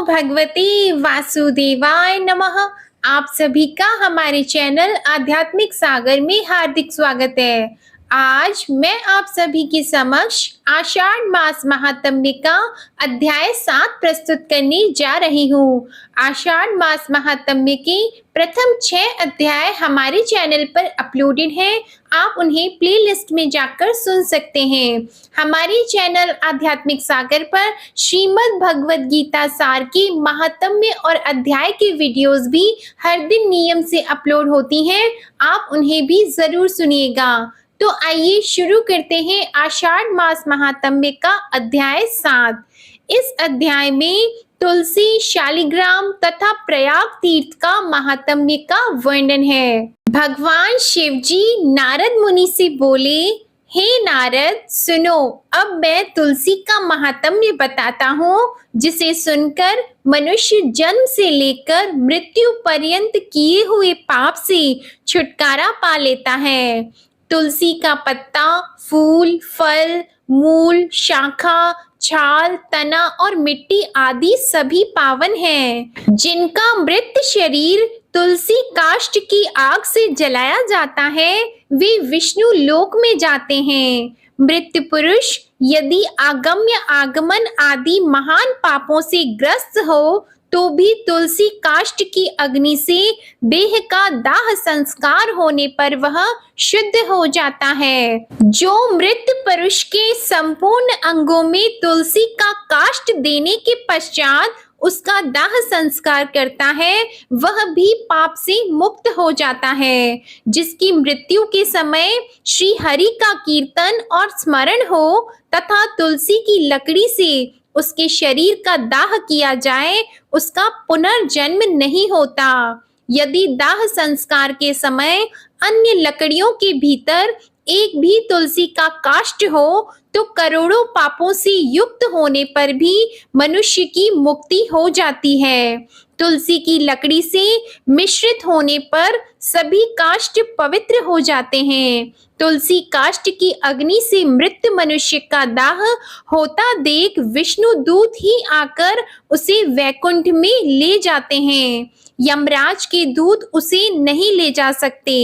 भगवते वासुदेवाय नमः। आप सभी का हमारे चैनल आध्यात्मिक सागर में हार्दिक स्वागत है। आज मैं आप सभी के समक्ष आषाढ़ मास महात्म्य का अध्याय 7 प्रस्तुत करने जा रही हूँ। आषाढ़ मास महात्म्य के प्रथम 6 अध्याय हमारे चैनल पर अपलोडेड हैं। आप उन्हें प्लेलिस्ट में जाकर सुन सकते हैं। हमारे चैनल आध्यात्मिक सागर पर श्रीमद् भगवद गीता सार की महात्म्य और अध्याय के वीडियोस भी हर दिन नियम से अपलोड होती हैं। आप उन्हें भी जरूर सुनिएगा। तो आइए शुरू करते हैं आषाढ़ मास महात्म्य का अध्याय 7। इस अध्याय में तुलसी, शालिग्राम तथा प्रयाग तीर्थ का महात्म्य का वर्णन है। भगवान शिव जी नारद मुनि से बोले, हे नारद सुनो, अब मैं तुलसी का महात्म्य बताता हूँ, जिसे सुनकर मनुष्य जन्म से लेकर मृत्यु पर्यंत किए हुए पाप से छुटकारा पा लेता है। तुलसी का पत्ता, फूल, फल, मूल, शाखा, छाल, तना और मिट्टी आदि सभी पावन हैं। जिनका मृत शरीर तुलसी काष्ठ की आग से जलाया जाता है, वे विष्णु लोक में जाते हैं। मृत पुरुष यदि आगम्य आगमन आदि महान पापों से ग्रस्त हो तो भी तुलसी काष्ठ की अग्नि से देह का दाह संस्कार होने पर वह शुद्ध हो जाता है। जो मृत पुरुष के संपूर्ण अंगों में तुलसी का काष्ठ देने के पश्चात उसका दाह संस्कार करता है, वह भी पाप से मुक्त हो जाता है। जिसकी मृत्यु के समय श्री हरि का कीर्तन और स्मरण हो तथा तुलसी की लकड़ी से उसके शरीर का दाह किया जाए, उसका पुनर्जन्म नहीं होता। यदि दाह संस्कार के समय अन्य लकड़ियों के भीतर एक भी तुलसी का काष्ठ हो तो करोड़ों पापों से युक्त होने पर भी मनुष्य की मुक्ति हो जाती है। तुलसी की लकड़ी से मिश्रित होने पर सभी काष्ठ पवित्र हो जाते हैं। तुलसी काष्ठ की अग्नि से मृत मनुष्य का दाह होता देख विष्णु दूत ही आकर उसे वैकुंठ में ले जाते हैं। यमराज के दूत उसे नहीं ले जा सकते।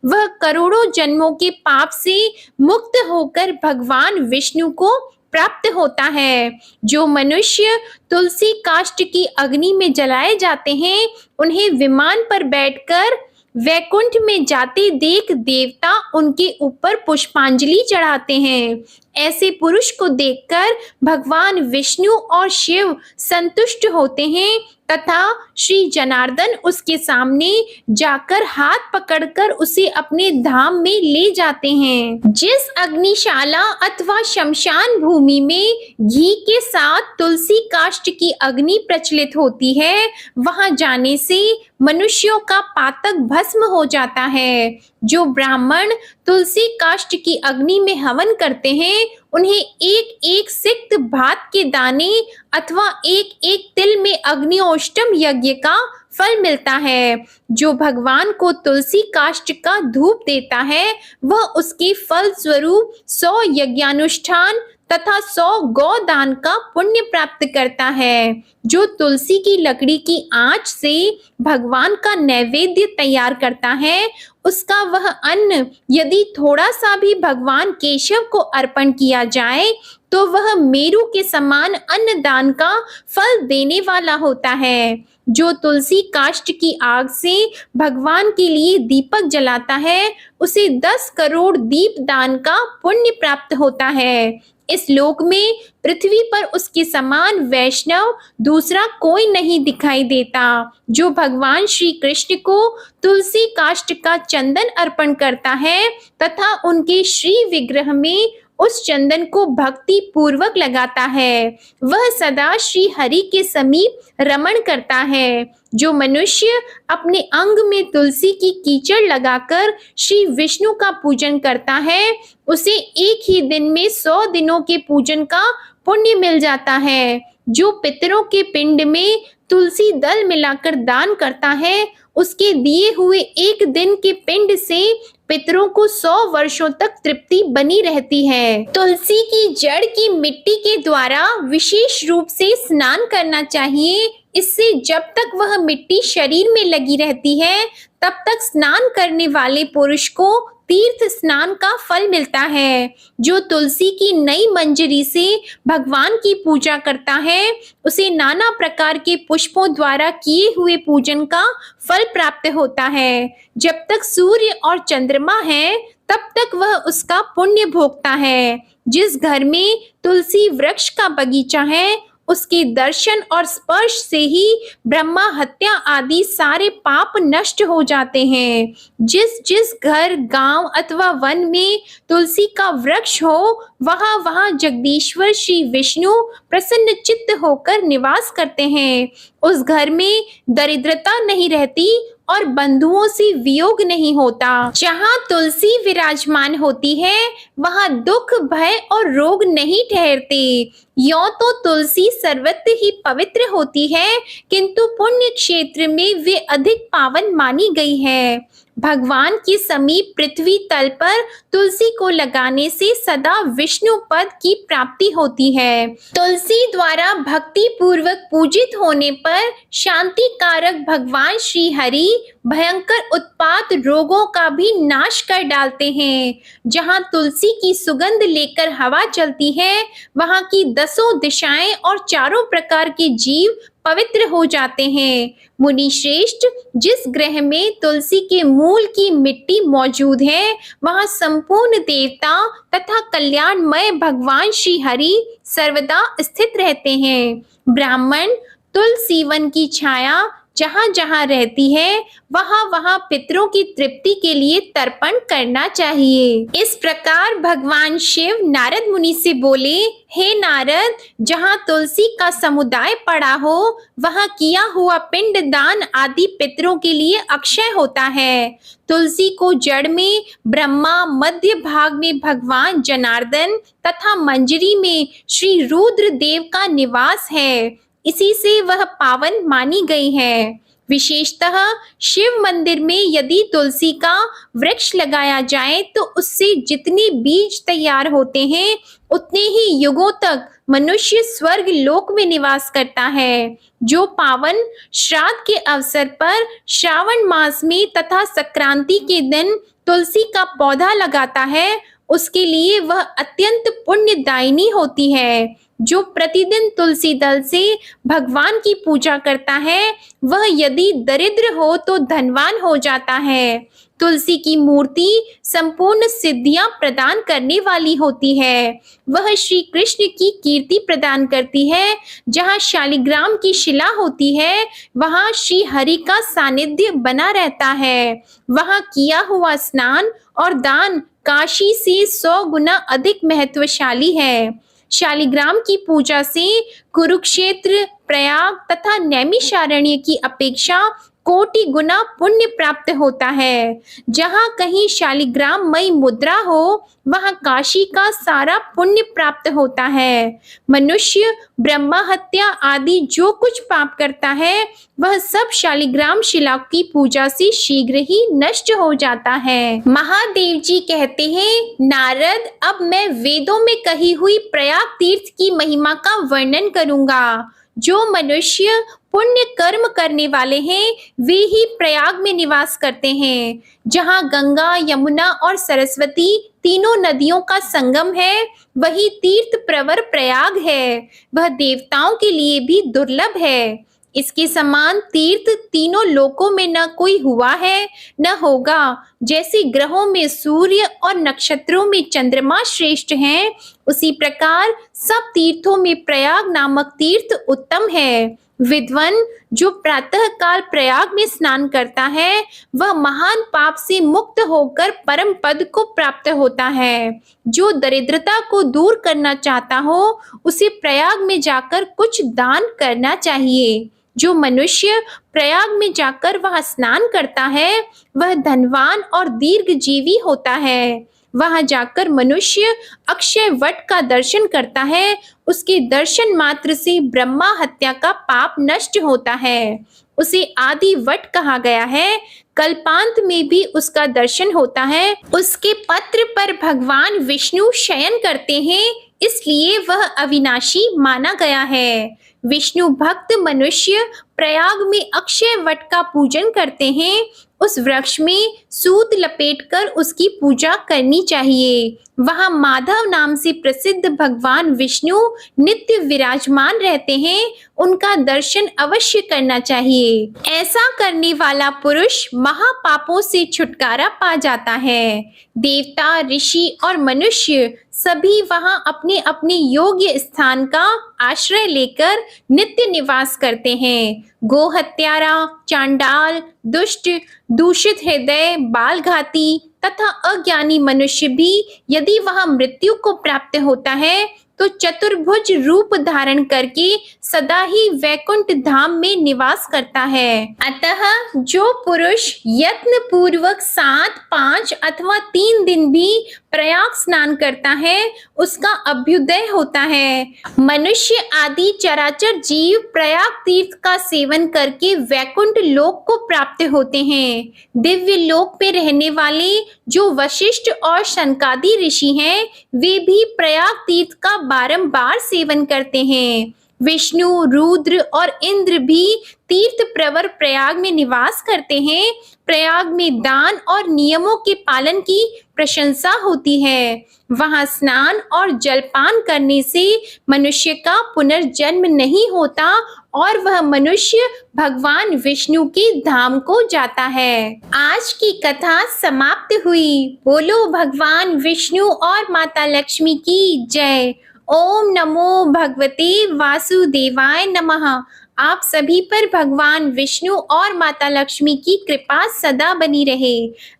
वह करोड़ों जन्मों के पाप से मुक्त होकर भगवान विष्णु को प्राप्त होता है। जो मनुष्य तुलसी काष्ठ की अग्नि में जलाए जाते हैं, उन्हें विमान पर बैठकर वैकुंठ में जाते देख देवता उनके ऊपर पुष्पांजलि चढ़ाते हैं। ऐसे पुरुष को देखकर भगवान विष्णु और शिव संतुष्ट होते हैं तथा श्री जनार्दन उसके सामने जाकर हाथ पकड़कर उसे अपने धाम में ले जाते हैं। जिस अग्निशाला अथवा शमशान भूमि में घी के साथ तुलसी काष्ठ की अग्नि प्रचलित होती है, वहां जाने से मनुष्यों का पातक भस्म हो जाता है। जो ब्राह्मण तुलसी काष्ठ की अग्नि में हवन करते हैं, उन्हें एक एक सिक्त भात के दाने अथवा एक एक तिल में अग्निओष्टम यज्ञ का फल मिलता है। जो भगवान को तुलसी काष्ठ का धूप देता है, वह उसके फल स्वरूप 100 यज्ञानुष्ठान तथा 100 गौदान का पुण्य प्राप्त करता है। जो तुलसी की लकड़ी की आंच से भगवान का नैवेद्य तैयार करता है, उसका वह अन्न यदि थोड़ा सा भी भगवान केशव को अर्पण किया जाए तो वह मेरु के समान अन्नदान का फल देने वाला होता है। जो तुलसी काष्ठ की आग से भगवान के लिए दीपक जलाता है, उसे 10 करोड़ दीप दान का पुण्य प्राप्त होता है। इस लोक में पृथ्वी पर उसके समान वैष्णव दूसरा कोई नहीं दिखाई देता। जो भगवान श्री कृष्ण को तुलसी काष्ठ का चंदन अर्पण करता है तथा उनके श्री विग्रह में उस चंदन को भक्ति पूर्वक लगाता है, वह सदा श्री हरि के समीप रमण करता है। जो मनुष्य अपने अंग में तुलसी की कीचड़ लगाकर श्री विष्णु का पूजन करता है, उसे एक ही दिन में 100 दिनों के पूजन का पुण्य मिल जाता है। जो पितरों के पिंड में तुलसी दल मिलाकर दान करता है, उसके दिए हुए एक दिन के पिंड से पितरों को 100 वर्षों तक तृप्ति बनी रहती है। तुलसी की जड़ की मिट्टी के द्वारा विशेष रूप से स्नान करना चाहिए। इससे जब तक वह मिट्टी शरीर में लगी रहती है तब तक स्नान करने वाले पुरुष को तीर्थ स्नान का फल मिलता है। जो तुलसी की नई मंजरी से भगवान की पूजा करता है उसे नाना प्रकार के पुष्पों द्वारा किए हुए पूजन का फल प्राप्त होता है। जब तक सूर्य और चंद्रमा है तब तक वह उसका पुण्य भोगता है। जिस घर में तुलसी वृक्ष का बगीचा है उसके दर्शन और स्पर्श से ही ब्रह्मा हत्या आदि सारे पाप नष्ट हो जाते हैं। जिस जिस घर, गांव अथवा वन में तुलसी का वृक्ष हो वहां वहां जगदीश्वर श्री विष्णु प्रसन्न चित्त होकर निवास करते हैं। उस घर में दरिद्रता नहीं रहती और बंधुओं से वियोग नहीं होता। जहाँ तुलसी विराजमान होती है वहाँ दुख, भय और रोग नहीं ठहरते। यों तो तुलसी सर्वत्र ही पवित्र होती है किंतु पुण्य क्षेत्र में वे अधिक पावन मानी गई है। भगवान के समीप पृथ्वी तल पर तुलसी को लगाने से सदा विष्णु पद की प्राप्ति होती है। तुलसी द्वारा भक्ति पूर्वक पूजित होने पर शांति कारक भगवान श्री हरि भयंकर उत्पात रोगों का भी नाश कर डालते हैं। जहाँ तुलसी की सुगंध लेकर हवा चलती है वहाँ की 10 दिशाएं और चारों प्रकार के जीव पवित्र हो जाते हैं। मुनि श्रेष्ठ, जिस ग्रह में तुलसी के मूल की मिट्टी मौजूद है वहां संपूर्ण देवता तथा कल्याणमय भगवान श्री हरि सर्वदा स्थित रहते हैं। ब्राह्मण तुलसी वन की छाया जहाँ जहाँ रहती है वहाँ वहाँ पितरों की तृप्ति के लिए तर्पण करना चाहिए। इस प्रकार भगवान शिव नारद मुनि से बोले, हे नारद, जहाँ तुलसी का समुदाय पड़ा हो वहाँ किया हुआ पिंड दान आदि पितरों के लिए अक्षय होता है। तुलसी को जड़ में ब्रह्मा, मध्य भाग में भगवान जनार्दन तथा मंजरी में श्री रुद्र देव का निवास है। इसी से वह पावन मानी गई है। विशेषतः शिव मंदिर में यदि तुलसी का वृक्ष लगाया जाए तो उससे जितने बीज तैयार होते हैं उतने ही युगों तक मनुष्य स्वर्ग लोक में निवास करता है। जो पावन श्राद्ध के अवसर पर श्रावण मास में तथा संक्रांति के दिन तुलसी का पौधा लगाता है उसके लिए वह अत्यंत पुण्यदायिनी होती है। जो प्रतिदिन तुलसी दल से भगवान की पूजा करता है वह यदि दरिद्र हो तो धनवान हो जाता है। तुलसी की मूर्ति संपूर्ण सिद्धियां प्रदान करने वाली होती है। वह श्री कृष्ण की कीर्ति प्रदान करती है। जहाँ शालिग्राम की शिला होती है वहाँ श्री हरि का सानिध्य बना रहता है। वहाँ किया हुआ स्नान और दान काशी से 100 गुना अधिक महत्वशाली है। शालिग्राम की पूजा से कुरुक्षेत्र, प्रयाग तथा नैमिषारण्य की अपेक्षा कोटि गुना पुण्य प्राप्त होता है। जहाँ कहीं शालिग्राम मई मुद्रा हो वहाँ काशी का सारा पुण्य प्राप्त होता है। मनुष्य ब्रह्मा हत्या आदि जो कुछ पाप करता है वह सब शालिग्राम शिला की पूजा से शीघ्र ही नष्ट हो जाता है। महादेव जी कहते हैं, नारद, अब मैं वेदों में कही हुई प्रयाग तीर्थ की महिमा का वर्णन करूंगा। जो मनुष्य पुण्य कर्म करने वाले हैं वे ही प्रयाग में निवास करते हैं। जहाँ गंगा, यमुना और सरस्वती तीनों नदियों का संगम है वही तीर्थ प्रवर प्रयाग है। वह देवताओं के लिए भी दुर्लभ है। इसके समान तीर्थ तीनों लोकों में न कोई हुआ है न होगा। जैसे ग्रहों में सूर्य और नक्षत्रों में चंद्रमा श्रेष्ठ हैं उसी प्रकार सब तीर्थों में प्रयाग नामक तीर्थ उत्तम है। विद्वान जो प्रातः काल प्रयाग में स्नान करता है वह महान पाप से मुक्त होकर परम पद को प्राप्त होता है। जो दरिद्रता को दूर करना चाहता हो उसे प्रयाग में जाकर कुछ दान करना चाहिए। जो मनुष्य प्रयाग में जाकर वहां स्नान करता है वह धनवान और दीर्घजीवी होता है। वहां जाकर मनुष्य अक्षय वट का दर्शन करता है। उसके दर्शन मात्र से ब्रह्मा हत्या का पाप नष्ट होता है। उसे आदि वट कहा गया है। कल्पांत में भी उसका दर्शन होता है। उसके पत्र पर भगवान विष्णु शयन करते हैं, इसलिए वह अविनाशी माना गया है। विष्णु भक्त मनुष्य प्रयाग में अक्षय वट का पूजन करते हैं। उस वृक्ष में सूत लपेटकर उसकी पूजा करनी चाहिए। वहां माधव नाम से प्रसिद्ध भगवान विष्णु नित्य विराजमान रहते हैं। उनका दर्शन अवश्य करना चाहिए। ऐसा करने वाला पुरुष महापापों से छुटकारा पा जाता है। देवता, ऋषि और मनुष्य सभी वहां अपने अपने योग्य स्थान का आश्रय लेकर नित्य निवास करते हैं। गो हत्यारा, चांडाल, दुष्ट, दूषित हृदय, बालघाती तथा अज्ञानी मनुष्य भी यदि वहां मृत्यु को प्राप्त होता है तो चतुर्भुज रूप धारण करके सदा ही वैकुंठ धाम में निवास करता है। अतः जो पुरुष यत्न पूर्वक 7, 5 अथवा 3 दिन भी प्रयाग स्नान करता है उसका अभ्युदय होता है। मनुष्य आदि चराचर जीव प्रयाग तीर्थ का सेवन करके वैकुंठ लोक को प्राप्त होते हैं। दिव्य लोक पे रहने वाले जो वशिष्ठ और शनकादि ऋषि हैं वे भी प्रयाग तीर्थ का बारंबार सेवन करते हैं। विष्णु, रुद्र और इंद्र भी तीर्थ प्रवर प्रयाग में निवास करते हैं। प्रयाग में दान और नियमों के पालन की प्रशंसा होती है। वहां स्नान और जलपान करने से मनुष्य का पुनर्जन्म नहीं होता और वह मनुष्य भगवान विष्णु के धाम को जाता है। आज की कथा समाप्त हुई। बोलो भगवान विष्णु और माता लक्ष्मी की जय। ओम नमो भगवते वासुदेवाय नमः। आप सभी पर भगवान विष्णु और माता लक्ष्मी की कृपा सदा बनी रहे।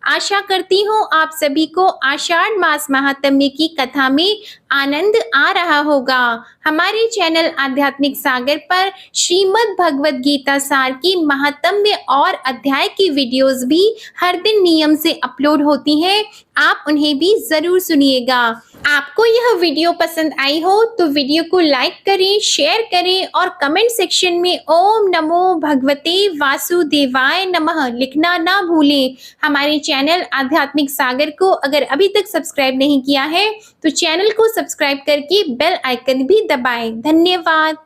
आशा करती हूँ आप सभी को आषाढ़ मास महात्म्य की कथा में आनंद आ रहा होगा। हमारे चैनल आध्यात्मिक सागर पर श्रीमद् भगवद गीता सार की महात्म्य और अध्याय की वीडियोस भी हर दिन नियम से अपलोड होती हैं। आप उन्हें भी जरूर सुनिएगा। आपको यह वीडियो पसंद आई हो तो वीडियो को लाइक करें, शेयर करें और कमेंट सेक्शन में ओम नमो भगवते वासुदेवाय नमः लिखना ना भूलें। हमारे चैनल आध्यात्मिक सागर को अगर अभी तक सब्सक्राइब नहीं किया है तो चैनल को सब्सक्राइब करके बेल आइकन भी दबाएं। धन्यवाद।